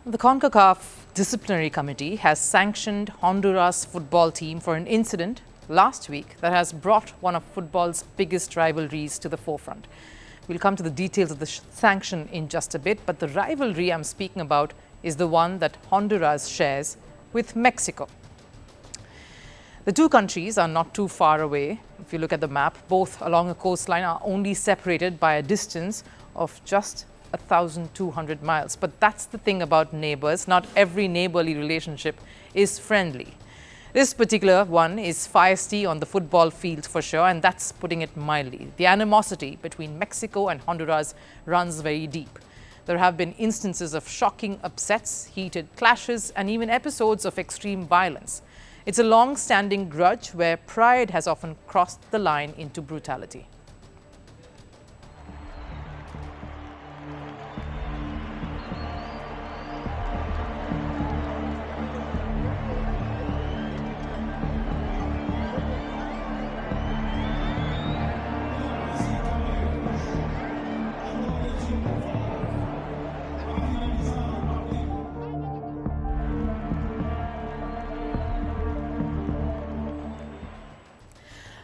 The CONCACAF Disciplinary Committee has sanctioned Honduras football team for an incident last week that has brought one of football's biggest rivalries to the forefront. We'll come to the details of the sanction in just a bit, but the rivalry I'm speaking about is the one that Honduras shares with Mexico. The two countries are not too far away. If you look at the map, both along a coastline are only separated by a distance of just 1,200 miles. But that's the thing about neighbors. Not every neighborly relationship is friendly. This particular one is feisty on the football field for sure, and that's putting it mildly. The animosity between Mexico and Honduras runs very deep. There have been instances of shocking upsets, heated clashes, and even episodes of extreme violence. It's a long-standing grudge where pride has often crossed the line into brutality.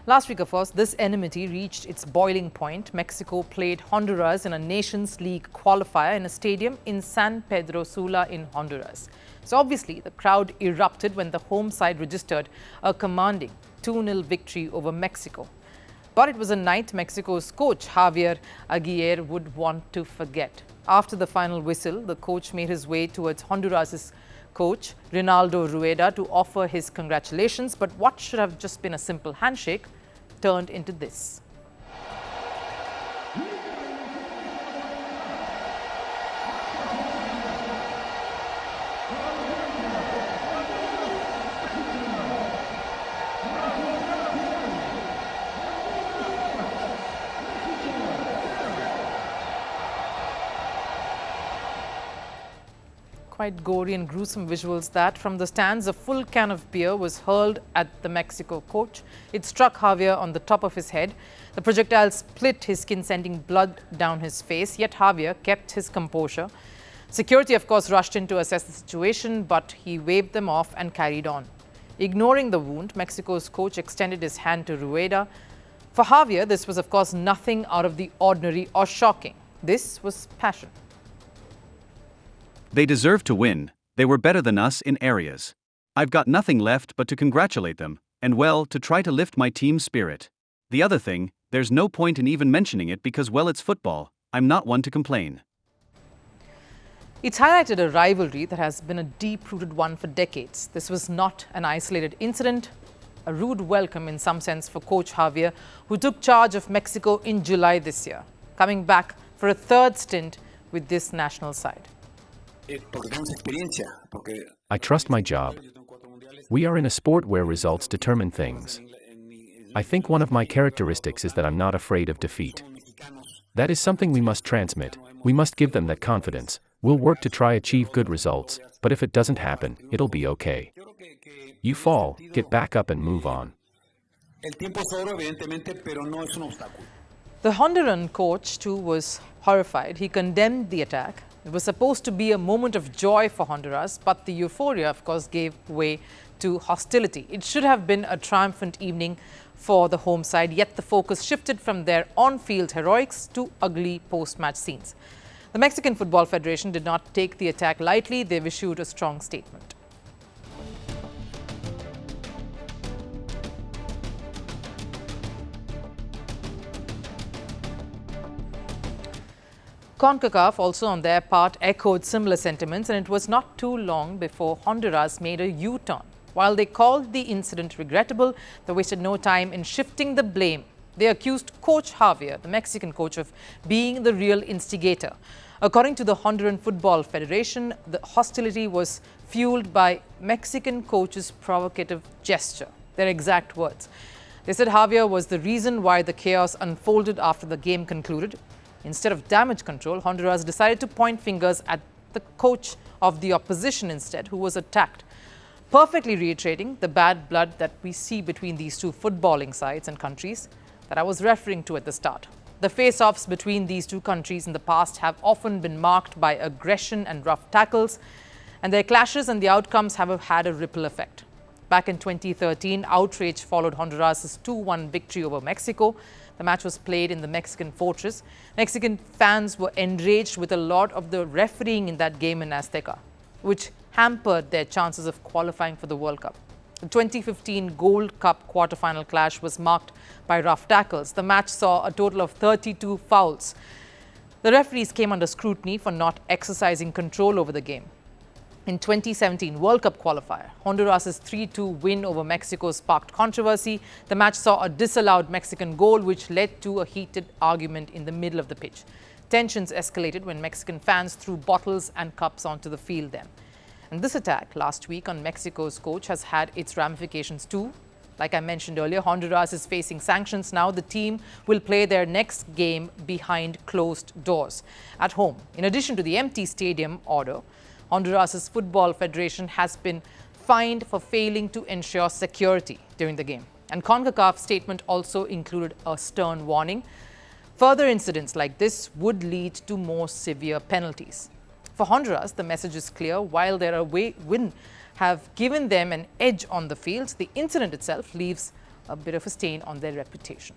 Last week, of course, this enmity reached its boiling point. Mexico played Honduras in a Nations League qualifier in a stadium in San Pedro Sula in Honduras. So obviously, the crowd erupted when the home side registered a commanding 2-0 victory over Mexico. But it was a night Mexico's coach, Javier Aguirre, would want to forget. After the final whistle, the coach made his way towards Honduras' coach, Ronaldo Rueda, to offer his congratulations. But what should have just been a simple handshake turned into this. Quite gory and gruesome visuals that. From the stands, a full can of beer was hurled at the Mexico coach. It struck Javier on the top of his head. The projectile split his skin, sending blood down his face, yet Javier kept his composure. Security, of course, rushed in to assess the situation, but he waved them off and carried on. Ignoring the wound, Mexico's coach extended his hand to Rueda. For Javier, this was, of course, nothing out of the ordinary or shocking. This was passion. They deserve to win. They were better than us in areas. I've got nothing left but to congratulate them, and well, to try to lift my team's spirit. The other thing, there's no point in even mentioning it because, well, it's football. I'm not one to complain. It's highlighted a rivalry that has been a deep-rooted one for decades. This was not an isolated incident, a rude welcome in some sense for Coach Javier, who took charge of Mexico in July this year, coming back for a third stint with this national side. I trust my job. We are in a sport where results determine things. I think one of my characteristics is that I'm not afraid of defeat. That is something we must transmit. We must give them that confidence. We'll work to try achieve good results, but if it doesn't happen, it'll be okay. You fall, get back up and move on. The Honduran coach, too, was horrified. He condemned the attack. It was supposed to be a moment of joy for Honduras, but the euphoria, of course, gave way to hostility. It should have been a triumphant evening for the home side, yet the focus shifted from their on-field heroics to ugly post-match scenes. The Mexican Football Federation did not take the attack lightly. They've issued a strong statement. CONCACAF also on their part echoed similar sentiments, and it was not too long before Honduras made a U-turn. While they called the incident regrettable, they wasted no time in shifting the blame. They accused Coach Javier, the Mexican coach, of being the real instigator. According to the Honduran Football Federation, the hostility was fueled by Mexican coach's provocative gesture. Their exact words. They said Javier was the reason why the chaos unfolded after the game concluded. Instead of damage control, Honduras decided to point fingers at the coach of the opposition instead, who was attacked, perfectly reiterating the bad blood that we see between these two footballing sides and countries that I was referring to at the start. The face-offs between these two countries in the past have often been marked by aggression and rough tackles. And their clashes and the outcomes have had a ripple effect. Back in 2013, outrage followed Honduras' 2-1 victory over Mexico. The match was played in the Mexican fortress. Mexican fans were enraged with a lot of the refereeing in that game in Azteca, which hampered their chances of qualifying for the World Cup. The 2015 Gold Cup quarterfinal clash was marked by rough tackles. The match saw a total of 32 fouls. The referees came under scrutiny for not exercising control over the game. In 2017 World Cup qualifier, Honduras' 3-2 win over Mexico sparked controversy. The match saw a disallowed Mexican goal, which led to a heated argument in the middle of the pitch. Tensions escalated when Mexican fans threw bottles and cups onto the field then. And this attack last week on Mexico's coach has had its ramifications too. Like I mentioned earlier, Honduras is facing sanctions now. The team will play their next game behind closed doors at home. In addition to the empty stadium order, Honduras' Football Federation has been fined for failing to ensure security during the game. And CONCACAF's statement also included a stern warning. Further incidents like this would lead to more severe penalties. For Honduras, the message is clear. While their away win have given them an edge on the field, the incident itself leaves a bit of a stain on their reputation.